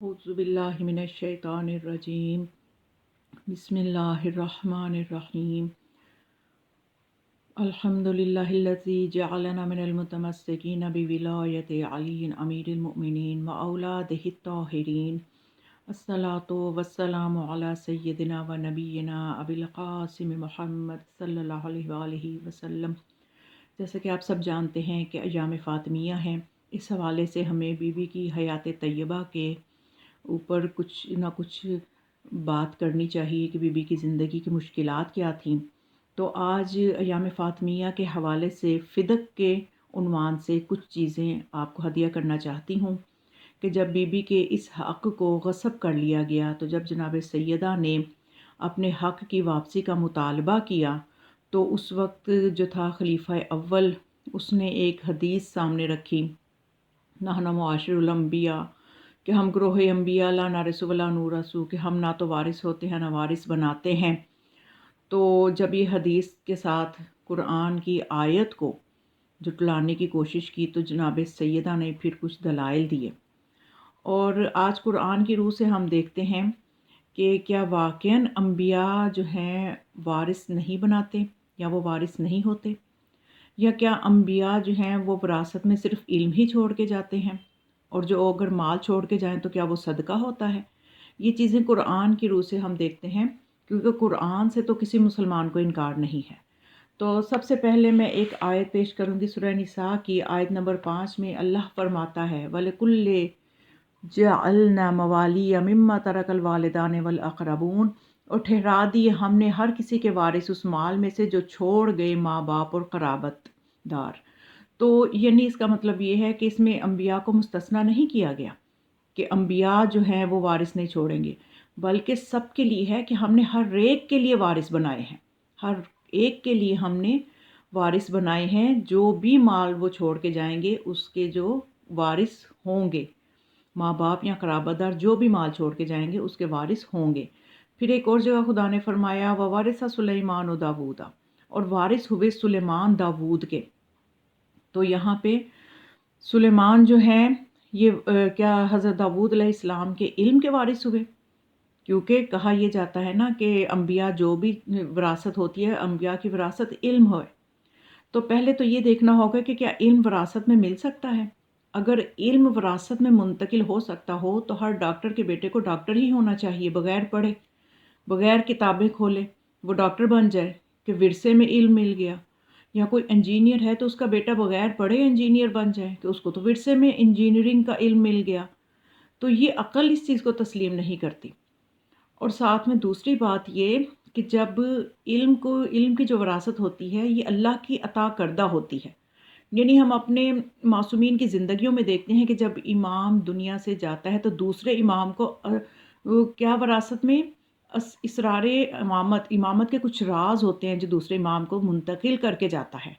اعوذ باللہ من الشیطان الرجیم بسم اللہ الرحمن الرحیم الحمد للہ الذی جعلنا من المتمسکین بولایت علی امیر المؤمنین واولادہ الطاہرین الصلاۃ والسلام علی سیدنا و نبینا ابی القاسم محمد صلی اللہ علیہ وآلہ وسلم۔ جیسا کہ آپ سب جانتے ہیں کہ ایام فاطمیہ ہیں، اس حوالے سے ہمیں بی بی کی حیات طیبہ کے اوپر کچھ نہ کچھ بات کرنی چاہیے کہ بی بی کی زندگی کی مشکلات کیا تھیں۔ تو آج ایام فاطمیہ کے حوالے سے فدق کے عنوان سے کچھ چیزیں آپ کو ہدیہ کرنا چاہتی ہوں کہ جب بی بی کے اس حق کو غصب کر لیا گیا، تو جب جناب سیدہ نے اپنے حق کی واپسی کا مطالبہ کیا تو اس وقت جو تھا خلیفہ اول، اس نے ایک حدیث سامنے رکھی، نحن معاشر الانبیاء، کہ ہم گروہ انبیاء لا نرث ولا نورث، کہ ہم نہ تو وارث ہوتے ہیں نہ وارث بناتے ہیں۔ تو جب یہ حدیث کے ساتھ قرآن کی آیت کو جھٹلانے کی کوشش کی تو جناب سیدہ نے پھر کچھ دلائل دیے، اور آج قرآن کی روح سے ہم دیکھتے ہیں کہ کیا واقعاً انبیاء جو ہیں وارث نہیں بناتے یا وہ وارث نہیں ہوتے، یا کیا انبیاء جو ہیں وہ وراثت میں صرف علم ہی چھوڑ کے جاتے ہیں، اور جو اگر مال چھوڑ کے جائیں تو کیا وہ صدقہ ہوتا ہے۔ یہ چیزیں قرآن کی روح سے ہم دیکھتے ہیں، کیونکہ قرآن سے تو کسی مسلمان کو انکار نہیں ہے۔ تو سب سے پہلے میں ایک آیت پیش کروں گی، سورہ نساء کی آیت نمبر 5 میں اللہ فرماتا ہے وَلِكُلِّ جَعَلْنَا مَوَالِيَ مِمَّا تَرَكَ الْوَالِدَانِ وَالْأَقْرَبُونَ، اور ٹھہرا دیے ہم نے ہر کسی کے وارث اس مال میں سے جو چھوڑ گئے ماں باپ اور قرابت دار۔ تو یعنی اس کا مطلب یہ ہے کہ اس میں انبیاء کو مستثنیٰ نہیں کیا گیا کہ انبیاء جو ہیں وہ وارث نہیں چھوڑیں گے، بلکہ سب کے لیے ہے کہ ہم نے ہر ایک کے لیے وارث بنائے ہیں، ہر ایک کے لیے ہم نے وارث بنائے ہیں، جو بھی مال وہ چھوڑ کے جائیں گے اس کے جو وارث ہوں گے، ماں باپ یا قرابت دار جو بھی مال چھوڑ کے جائیں گے اس کے وارث ہوں گے۔ پھر ایک اور جگہ خدا نے فرمایا وَوَرِثَ سُلَیمَانُ داؤد، اور وارث ہوئے سلیمان داؤد کے۔ تو یہاں پہ سلیمان جو ہیں یہ کیا حضرت داؤد علیہ السلام کے علم کے وارث ہوئے؟ کیونکہ کہا یہ جاتا ہے نا کہ انبیاء جو بھی وراثت ہوتی ہے، انبیاء کی وراثت علم ہوئے۔ تو پہلے تو یہ دیکھنا ہوگا کہ کیا علم وراثت میں مل سکتا ہے۔ اگر علم وراثت میں منتقل ہو سکتا ہو تو ہر ڈاکٹر کے بیٹے کو ڈاکٹر ہی ہونا چاہیے، بغیر پڑھے، بغیر کتابیں کھولے وہ ڈاکٹر بن جائے کہ ورثے میں علم مل گیا۔ یا کوئی انجینئر ہے تو اس کا بیٹا بغیر پڑھے انجینئر بن جائے کہ اس کو تو ورثے میں انجینئرنگ کا علم مل گیا۔ تو یہ عقل اس چیز کو تسلیم نہیں کرتی۔ اور ساتھ میں دوسری بات یہ کہ جب علم کی جو وراثت ہوتی ہے یہ اللہ کی عطا کردہ ہوتی ہے، یعنی ہم اپنے معصومین کی زندگیوں میں دیکھتے ہیں کہ جب امام دنیا سے جاتا ہے تو دوسرے امام کو کیا وراثت میں اسرار امامت کے کچھ راز ہوتے ہیں جو دوسرے امام کو منتقل کر کے جاتا ہے۔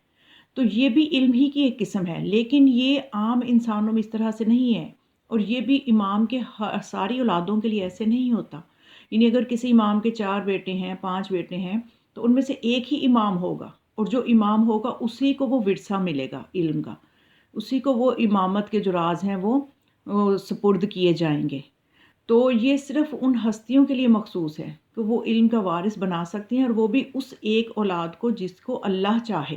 تو یہ بھی علم ہی کی ایک قسم ہے، لیکن یہ عام انسانوں میں اس طرح سے نہیں ہے، اور یہ بھی امام کے ساری اولادوں کے لیے ایسے نہیں ہوتا۔ یعنی اگر کسی امام کے 4 بیٹے ہیں، 5 بیٹے ہیں، تو ان میں سے ایک ہی امام ہوگا، اور جو امام ہوگا اسی کو وہ ورثہ ملے گا علم کا، اسی کو وہ امامت کے جو راز ہیں وہ سپرد کیے جائیں گے۔ تو یہ صرف ان ہستیوں کے لیے مخصوص ہے کہ وہ علم کا وارث بنا سکتی ہیں، اور وہ بھی اس ایک اولاد کو جس کو اللہ چاہے۔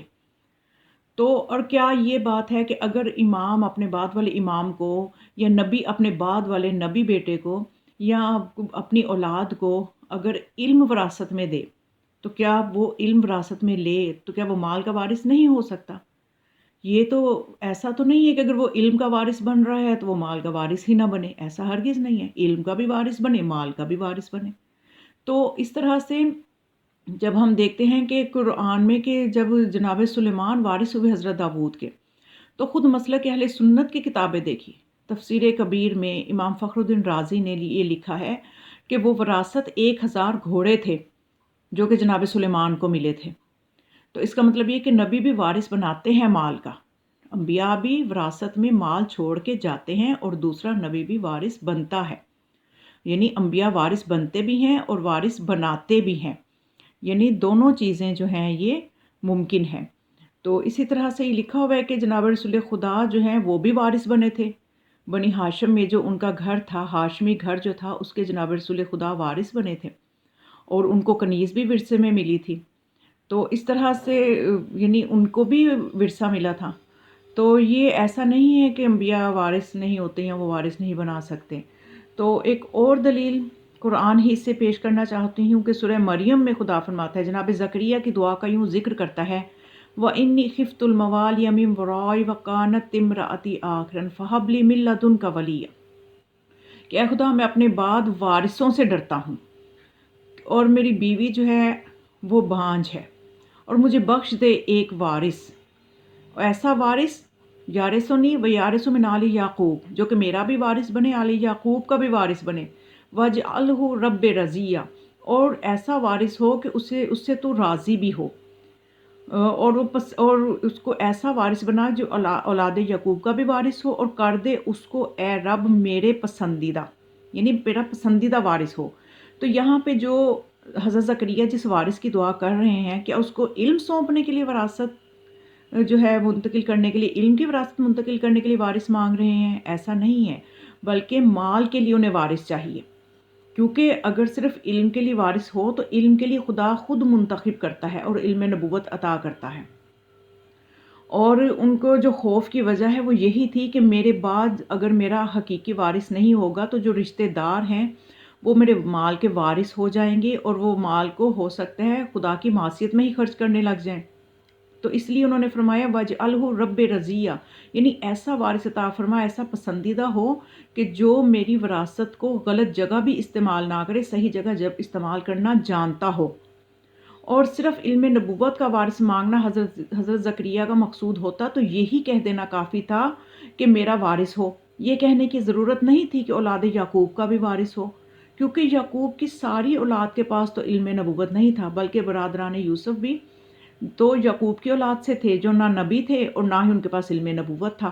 تو اور کیا یہ بات ہے کہ اگر امام اپنے بعد والے امام کو، یا نبی اپنے بعد والے نبی بیٹے کو، یا اپنی اولاد کو اگر علم وراثت میں دے تو کیا وہ علم وراثت میں لے تو کیا وہ مال کا وارث نہیں ہو سکتا؟ یہ تو ایسا تو نہیں ہے کہ اگر وہ علم کا وارث بن رہا ہے تو وہ مال کا وارث ہی نہ بنے، ایسا ہرگز نہیں ہے، علم کا بھی وارث بنے، مال کا بھی وارث بنے۔ تو اس طرح سے جب ہم دیکھتے ہیں کہ قرآن میں کہ جب جناب سلیمان وارث ہوئے حضرت داؤد کے، تو خود مسلک اہل سنت کی کتابیں دیکھی۔ تفسیر کبیر میں امام فخر الدین رازی نے یہ لکھا ہے کہ وہ وراثت 1000 گھوڑے تھے جو کہ جناب سلیمان کو ملے تھے۔ تو اس کا مطلب یہ کہ نبی بھی وارث بناتے ہیں مال کا، انبیاء بھی وراثت میں مال چھوڑ کے جاتے ہیں، اور دوسرا نبی بھی وارث بنتا ہے، یعنی انبیاء وارث بنتے بھی ہیں اور وارث بناتے بھی ہیں، یعنی دونوں چیزیں جو ہیں یہ ممکن ہیں۔ تو اسی طرح سے یہ لکھا ہوا ہے کہ جناب رسول خدا جو ہیں وہ بھی وارث بنے تھے، بنی ہاشم میں جو ان کا گھر تھا، ہاشمی گھر جو تھا، اس کے جناب رسول خدا وارث بنے تھے اور ان کو کنیز بھی ورثے میں ملی تھی. تو اس طرح سے یعنی ان کو بھی ورثہ ملا تھا. تو یہ ایسا نہیں ہے کہ انبیاء وارث نہیں ہوتے یا وہ وارث نہیں بنا سکتے. تو ایک اور دلیل قرآن ہی سے پیش کرنا چاہتی ہوں کہ سورہ مریم میں خدا فرماتا ہے، جناب زکریا کی دعا کا یوں ذکر کرتا ہے، وَإِنِّي خِفْتُ الْمَوَالِيَ مِن وَرَائِي وَكَانَتِ امْرَأَتِي عَاقِرًا فَهَبْ لِي مِن لَّدُنكَ وَلِيًّا، کہ اے خدا میں اپنے بعد وارثوں سے ڈرتا ہوں اور میری بیوی جو ہے وہ بانجھ ہے، اور مجھے بخش دے ایک وارث، ایسا وارث یارثنی و یارث من آل یعقوب، جو کہ میرا بھی وارث بنے، آل یعقوب کا بھی وارث بنے، وَاجْعَلْهُ رَبِّ رَضِیًّا، اور ایسا وارث ہو کہ اس سے تو راضی بھی ہو، اور اس کو ایسا وارث بنا جو اولاد یعقوب کا بھی وارث ہو، اور کر دے اس کو اے رب میرے پسندیدہ، یعنی میرا پسندیدہ وارث ہو. تو یہاں پہ جو حضرت زکریا جس وارث کی دعا کر رہے ہیں، کیا اس کو علم سونپنے کے لیے وراثت جو ہے منتقل کرنے کے لیے، علم کی وراثت منتقل کرنے کے لیے وارث مانگ رہے ہیں؟ ایسا نہیں ہے، بلکہ مال کے لیے انہیں وارث چاہیے. کیونکہ اگر صرف علم کے لیے وارث ہو تو علم کے لیے خدا خود منتخب کرتا ہے اور علم نبوت عطا کرتا ہے. اور ان کو جو خوف کی وجہ ہے وہ یہی تھی کہ میرے بعد اگر میرا حقیقی وارث نہیں ہوگا تو جو رشتہ دار ہیں وہ میرے مال کے وارث ہو جائیں گے، اور وہ مال کو ہو سکتا ہے خدا کی معصیت میں ہی خرچ کرنے لگ جائیں. تو اس لیے انہوں نے فرمایا وَاجْعَلْهُ رَبِّ رَضِیًّا، یعنی ایسا وارث عطا فرما، ایسا پسندیدہ ہو کہ جو میری وراثت کو غلط جگہ بھی استعمال نہ کرے، صحیح جگہ جب استعمال کرنا جانتا ہو. اور صرف علم نبوت کا وارث مانگنا حضرت زکریا کا مقصود ہوتا تو یہی کہہ دینا کافی تھا کہ میرا وارث ہو. یہ کہنے کی ضرورت نہیں تھی کہ اولاد یعقوب کا بھی وارث ہو، کیونکہ یعقوب کی ساری اولاد کے پاس تو علم نبوت نہیں تھا، بلکہ برادران یوسف بھی تو یعقوب کی اولاد سے تھے جو نہ نبی تھے اور نہ ہی ان کے پاس علم نبوت تھا.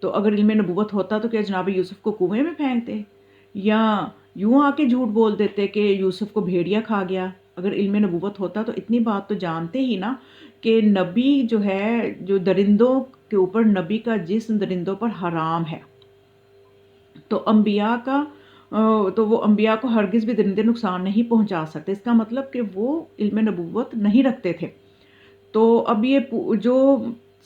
تو اگر علم نبوت ہوتا تو کیا جناب یوسف کو کنویں میں پھینکتے، یا یوں آ کے جھوٹ بول دیتے کہ یوسف کو بھیڑیا کھا گیا؟ اگر علم نبوت ہوتا تو اتنی بات تو جانتے ہی نا کہ نبی جو ہے، جو درندوں کے اوپر نبی کا جسم درندوں پر حرام ہے، تو وہ انبیاء کو ہرگز بھی درندے نقصان نہیں پہنچا سکتے. اس کا مطلب کہ وہ علم نبوت نہیں رکھتے تھے. تو اب یہ جو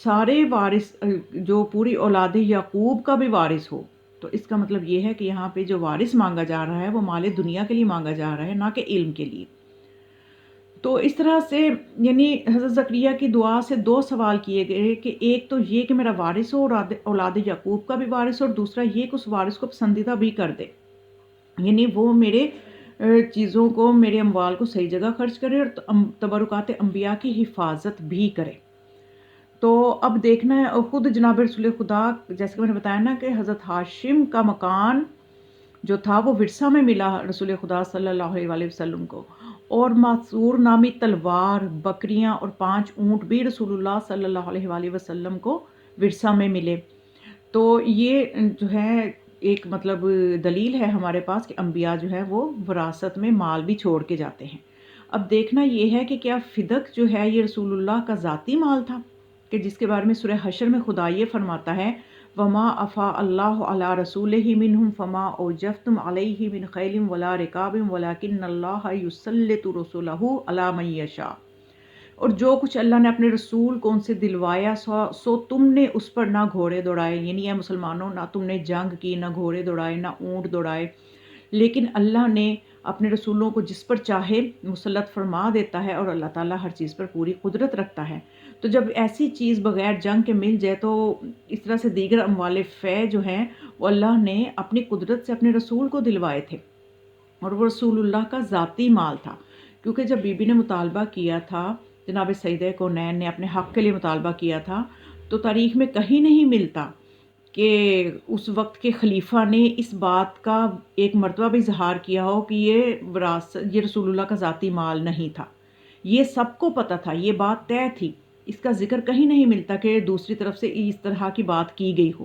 سارے وارث، جو پوری اولاد یعقوب کا بھی وارث ہو، تو اس کا مطلب یہ ہے کہ یہاں پہ جو وارث مانگا جا رہا ہے وہ مال دنیا کے لیے مانگا جا رہا ہے، نہ کہ علم کے لیے. تو اس طرح سے یعنی حضرت زکریا کی دعا سے دو سوال کیے گئے، کہ ایک تو یہ کہ میرا وارث ہو، اولاد یعقوب کا بھی وارث ہو، اور دوسرا یہ کہ اس وارث کو پسندیدہ بھی کر دے، یعنی وہ میرے چیزوں کو، میرے اموال کو صحیح جگہ خرچ کرے اور تبرکات انبیاء کی حفاظت بھی کرے. تو اب دیکھنا ہے، اور خود جناب رسول خدا، جیسے کہ میں نے بتایا نا کہ حضرت ہاشم کا مکان جو تھا وہ ورثہ میں ملا رسول خدا صلی اللہ علیہ وسلم کو، اور معصور نامی تلوار، بکریاں اور 5 اونٹ بھی رسول اللہ صلی اللہ علیہ وسلم کو ورثہ میں ملے. تو یہ جو ہے ایک مطلب دلیل ہے ہمارے پاس کہ انبیاء جو ہے وہ وراثت میں مال بھی چھوڑ کے جاتے ہیں. اب دیکھنا یہ ہے کہ کیا فدق جو ہے یہ رسول اللہ کا ذاتی مال تھا، کہ جس کے بارے میں سورہ حشر میں خدا یہ فرماتا ہے وَمَا أَفَاءَ اللَّهُ عَلَىٰ رَسُولِهِ مِنْهُمْ فَمَا أَوْجَفْتُمْ عَلَيْهِ مِنْ خَيْلٍ وَلَا رِكَابٍ وَلَٰكِنَّ اللَّهَ يُسَلِّطُ رُسُلَهُ عَلَىٰ مَن يَشَاءُ، اور جو کچھ اللہ نے اپنے رسول کو ان سے دلوایا سو تم نے اس پر نہ گھوڑے دوڑائے، یعنی اے مسلمانوں نہ تم نے جنگ کی، نہ گھوڑے دوڑائے، نہ اونٹ دوڑائے، لیکن اللہ نے اپنے رسولوں کو جس پر چاہے مسلط فرما دیتا ہے، اور اللہ تعالیٰ ہر چیز پر پوری قدرت رکھتا ہے. تو جب ایسی چیز بغیر جنگ کے مل جائے تو اس طرح سے دیگر اموال فے جو ہیں وہ اللہ نے اپنی قدرت سے اپنے رسول کو دلوائے تھے، اور وہ رسول اللہ کا ذاتی مال تھا. کیونکہ جب بی بی نے مطالبہ کیا تھا، جناب سیدہ کونین نے اپنے حق کے لیے مطالبہ کیا تھا، تو تاریخ میں کہیں نہیں ملتا کہ اس وقت کے خلیفہ نے اس بات کا ایک مرتبہ بھی اظہار کیا ہو کہ یہ رسول اللہ کا ذاتی مال نہیں تھا. یہ سب کو پتہ تھا، یہ بات طے تھی. اس کا ذکر کہیں نہیں ملتا کہ دوسری طرف سے اس طرح کی بات کی گئی ہو،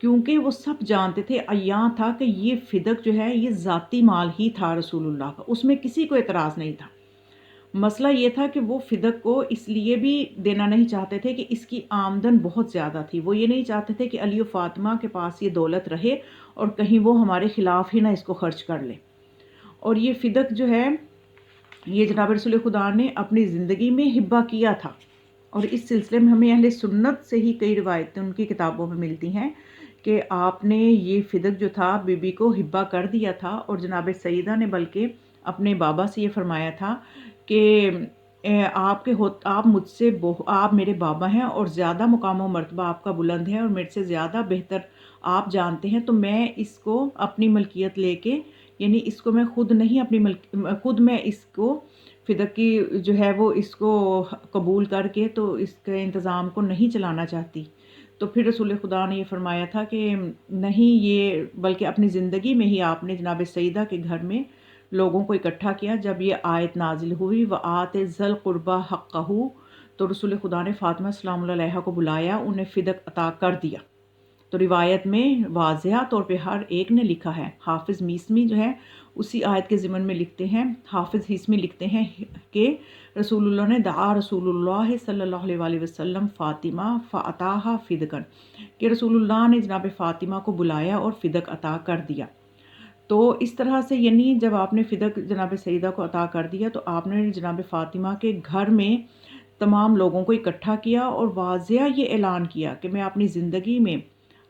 کیونکہ وہ سب جانتے تھے، عیاں تھا کہ یہ فدق جو ہے یہ ذاتی مال ہی تھا رسول اللہ کا، اس میں کسی کو اعتراض نہیں تھا. مسئلہ یہ تھا کہ وہ فدق کو اس لیے بھی دینا نہیں چاہتے تھے کہ اس کی آمدن بہت زیادہ تھی، وہ یہ نہیں چاہتے تھے کہ علی و فاطمہ کے پاس یہ دولت رہے اور کہیں وہ ہمارے خلاف ہی نہ اس کو خرچ کر لے۔ اور یہ فدق جو ہے یہ جناب رسول خدا نے اپنی زندگی میں ہبہ کیا تھا، اور اس سلسلے میں ہمیں اہل سنت سے ہی کئی روایتیں ان کی کتابوں میں ملتی ہیں کہ آپ نے یہ فدق جو تھا بی بی کو ہبہ کر دیا تھا، اور جناب سیدہ نے بلکہ اپنے بابا سے یہ فرمایا تھا کہ آپ مجھ سے آپ میرے بابا ہیں اور زیادہ مقام و مرتبہ آپ کا بلند ہے اور میرے سے زیادہ بہتر آپ جانتے ہیں، تو میں اس کو اپنی ملکیت لے کے، یعنی اس کو میں خود نہیں خود میں اس کو فدق کی جو ہے وہ اس کو قبول کر کے تو اس کے انتظام کو نہیں چلانا چاہتی۔ تو پھر رسول خدا نے یہ فرمایا تھا کہ نہیں، یہ بلکہ اپنی زندگی میں ہی آپ نے جناب سیدہ کے گھر میں لوگوں کو اکٹھا کیا۔ جب یہ آیت نازل ہوئی وَآتِ ذَی الْقُرْبَىٰ حَقَّهُ، تو رسول خدا نے فاطمہ سلام اللہ علیہا کو بلایا، انہیں فدق عطا کر دیا۔ تو روایت میں واضح طور پہ ہر ایک نے لکھا ہے۔ حافظ میسمی جو ہے اسی آیت کے ضمن میں لکھتے ہیں، حافظ ہیسمی لکھتے ہیں کہ رسول اللہ نے دعا رسول اللہ صلی اللہ علیہ وآلہ وسلم فاطمہ فعطاها فدقن، کہ رسول اللہ نے جناب فاطمہ کو بلایا اور فدق عطا کر دیا۔ تو اس طرح سے یعنی جب آپ نے فدق جناب سیدہ کو عطا کر دیا تو آپ نے جناب فاطمہ کے گھر میں تمام لوگوں کو اکٹھا کیا اور واضح یہ اعلان کیا کہ میں اپنی زندگی میں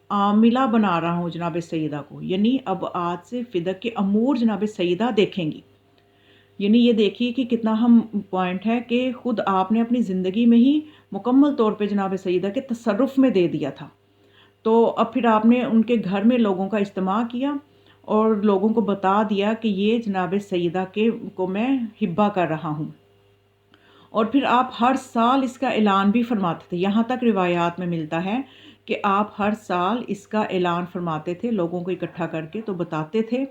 عاملہ بنا رہا ہوں جناب سیدہ کو، یعنی اب آج سے فدق کے امور جناب سیدہ دیکھیں گی۔ یعنی یہ دیکھیے کہ کتنا اہم پوائنٹ ہے کہ خود آپ نے اپنی زندگی میں ہی مکمل طور پہ جناب سیدہ کے تصرف میں دے دیا تھا۔ تو اب پھر آپ نے ان کے گھر میں لوگوں کا اجتماع کیا اور لوگوں کو بتا دیا کہ یہ جناب سیدہ کو میں ہبہ کر رہا ہوں، اور پھر آپ ہر سال اس کا اعلان بھی فرماتے تھے۔ یہاں تک روایات میں ملتا ہے کہ آپ ہر سال اس کا اعلان فرماتے تھے، لوگوں کو اکٹھا کر کے تو بتاتے تھے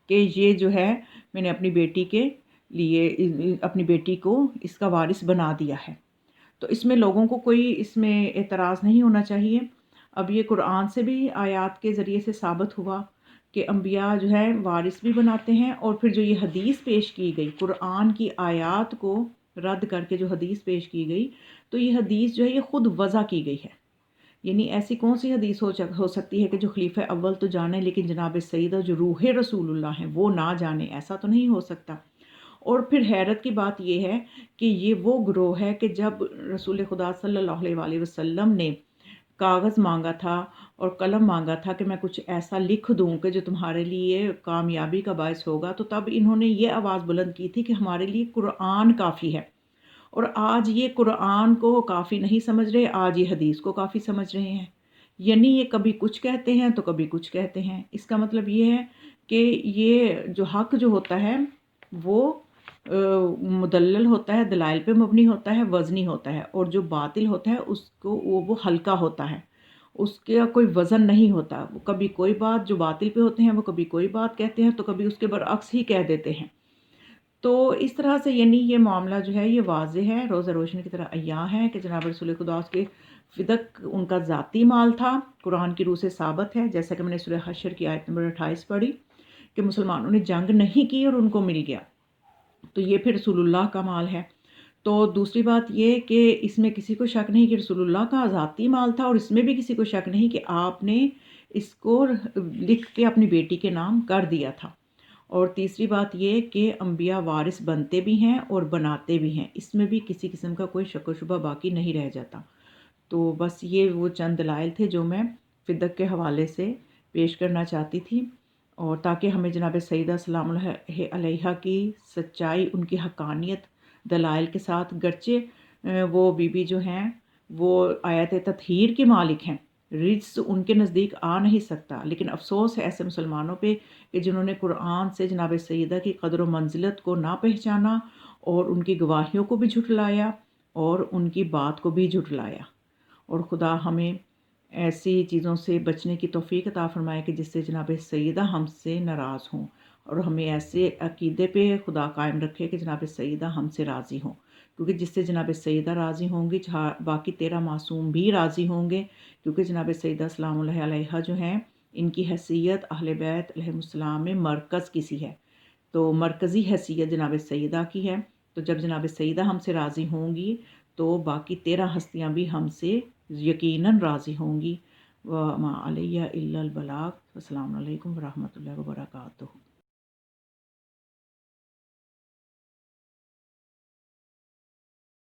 کہ یہ جو ہے میں نے اپنی بیٹی کے لیے اپنی بیٹی کو اس کا وارث بنا دیا ہے۔ تو اس میں لوگوں کو کوئی اس میں اعتراض نہیں ہونا چاہیے۔ اب یہ قرآن سے بھی آیات کے ذریعے سے ثابت ہوا کہ انبیاء جو ہے وارث بھی بناتے ہیں، اور پھر جو یہ حدیث پیش کی گئی قرآن کی آیات کو رد کر کے جو حدیث پیش کی گئی، تو یہ حدیث جو ہے یہ خود وضع کی گئی ہے۔ یعنی ایسی کون سی حدیث ہو سکتی ہے کہ جو خلیفہ اول تو جانے لیکن جناب سیدہ جو روح رسول اللہ ہیں وہ نہ جانے؟ ایسا تو نہیں ہو سکتا۔ اور پھر حیرت کی بات یہ ہے کہ یہ وہ گروہ ہے کہ جب رسول خدا صلی اللہ علیہ وآلہ وسلم نے کاغذ مانگا تھا اور قلم مانگا تھا کہ میں کچھ ایسا لکھ دوں کہ جو تمہارے لیے کامیابی کا باعث ہوگا، تو تب انہوں نے یہ آواز بلند کی تھی کہ ہمارے لیے قرآن کافی ہے۔ اور آج یہ قرآن کو کافی نہیں سمجھ رہے، آج یہ حدیث کو کافی سمجھ رہے ہیں۔ یعنی یہ کبھی کچھ کہتے ہیں تو کبھی کچھ کہتے ہیں۔ اس کا مطلب یہ ہے کہ یہ جو حق جو ہوتا ہے وہ مدلل ہوتا ہے، دلائل پہ مبنی ہوتا ہے، وزنی ہوتا ہے، اور جو باطل ہوتا ہے اس کو وہ ہلکا ہوتا ہے، اس کا کوئی وزن نہیں ہوتا۔ وہ کبھی کوئی بات جو باطل پہ ہوتے ہیں وہ کبھی کوئی بات کہتے ہیں تو کبھی اس کے برعکس ہی کہہ دیتے ہیں۔ تو اس طرح سے یعنی یہ معاملہ جو ہے یہ واضح ہے، روزہ روشنی کی طرح عیاں ہے کہ جناب رسول خدا کے فدق ان کا ذاتی مال تھا، قرآن کی روح سے ثابت ہے، جیسا کہ میں نے سورہ حشر کی آیت نمبر 28 پڑھی کہ مسلمانوں نے جنگ نہیں کی اور ان کو مل گیا، تو یہ پھر رسول اللہ کا مال ہے۔ تو دوسری بات یہ کہ اس میں کسی کو شک نہیں کہ رسول اللہ کا ذاتی مال تھا، اور اس میں بھی کسی کو شک نہیں کہ آپ نے اس کو لکھ کے اپنی بیٹی کے نام کر دیا تھا۔ اور تیسری بات یہ کہ انبیاء وارث بنتے بھی ہیں اور بناتے بھی ہیں، اس میں بھی کسی قسم کا کوئی شک و شبہ باقی نہیں رہ جاتا۔ تو بس یہ وہ چند دلائل تھے جو میں فدق کے حوالے سے پیش کرنا چاہتی تھی، اور تاکہ ہمیں جناب سیدہ سلام اللہ علیہا کی سچائی، ان کی حقانیت دلائل کے ساتھ، گرچہ وہ بی بی جو ہیں وہ آیت تطہیر کے مالک ہیں، رجس ان کے نزدیک آ نہیں سکتا، لیکن افسوس ہے ایسے مسلمانوں پہ کہ جنہوں نے قرآن سے جناب سیدہ کی قدر و منزلت کو نہ پہچانا اور ان کی گواہیوں کو بھی جھٹلایا اور ان کی بات کو بھی جھٹلایا۔ اور خدا ہمیں ایسی چیزوں سے بچنے کی توفیق عطا فرمائے کہ جس سے جناب سیدہ ہم سے ناراض ہوں، اور ہمیں ایسے عقیدے پہ خدا قائم رکھے کہ جناب سیدہ ہم سے راضی ہوں، کیونکہ جس سے جناب سیدہ راضی ہوں گی باقی 13 معصوم بھی راضی ہوں گے، کیونکہ جناب سیدہ سلام اللہ علیہا جو ہیں ان کی حیثیت اہل بیت علیہ السلام میں مرکز کسی ہے، تو مرکزی حیثیت جناب سیدہ کی ہے۔ تو جب جناب سیدہ ہم سے راضی ہوں گی تو باقی 13 ہستیاں بھی ہم سے یقیناً راضی ہوں گی۔ وَمَا عَلَيَّ إِلَّا الْبَلَاغُ۔ السلام علیکم ورحمۃ اللہ وبرکاتہ۔